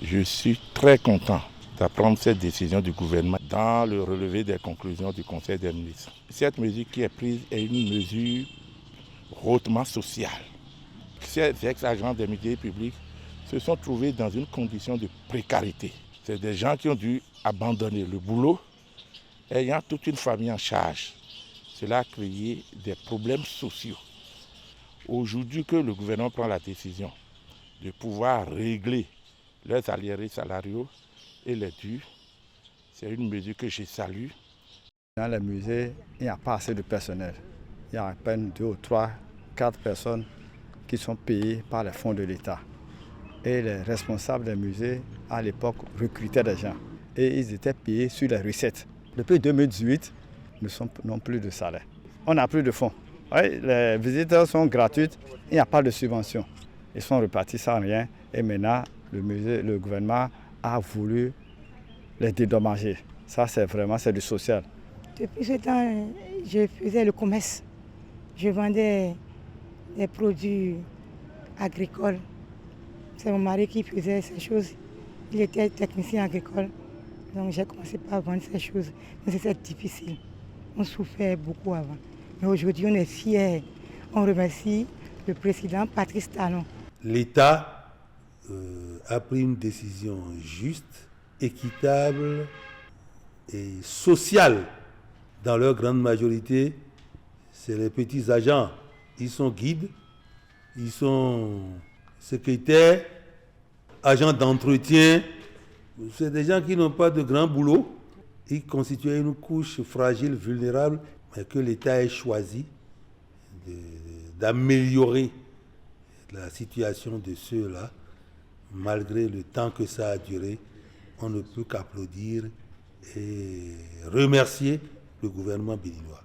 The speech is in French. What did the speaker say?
Je suis très content d'apprendre cette décision du gouvernement dans le relevé des conclusions du Conseil des ministres. Cette mesure qui est prise est une mesure hautement sociale. Ces ex-agents des médias publics se sont trouvés dans une condition de précarité. C'est des gens qui ont dû abandonner le boulot, ayant toute une famille en charge. Cela a créé des problèmes sociaux. Aujourd'hui que le gouvernement prend la décision de pouvoir régler leurs arriérés salariaux et les dus, c'est une mesure que je salue. Dans les musées, il n'y a pas assez de personnel. Il y a à peine 2 ou 3, 4 personnes qui sont payées par les fonds de l'État. Et les responsables des musées, à l'époque, recrutaient des gens. Et ils étaient payés sur les recettes. Depuis 2018, nous n'avons plus de salaire. On n'a plus de fonds. Oui, les visiteurs sont gratuites, il n'y a pas de subvention. Ils sont repartis sans rien. Et maintenant, le gouvernement a voulu les dédommager. Ça, c'est du social. Depuis ce temps, je faisais le commerce. Je vendais des produits agricoles. C'est mon mari qui faisait ces choses. Il était technicien agricole. Donc j'ai commencé par vendre ces choses. Mais c'était difficile. On souffrait beaucoup avant. Mais aujourd'hui, on est fiers. On remercie le président Patrice Talon. L'État a pris une décision juste, équitable et sociale. Dans leur grande majorité, c'est les petits agents. Ils sont guides, ils sont secrétaires, agents d'entretien. C'est des gens qui n'ont pas de grand boulot. Ils constituent une couche fragile, vulnérable, mais que l'État ait choisi d'améliorer la situation de ceux-là, malgré le temps que ça a duré. On ne peut qu'applaudir et remercier le gouvernement béninois.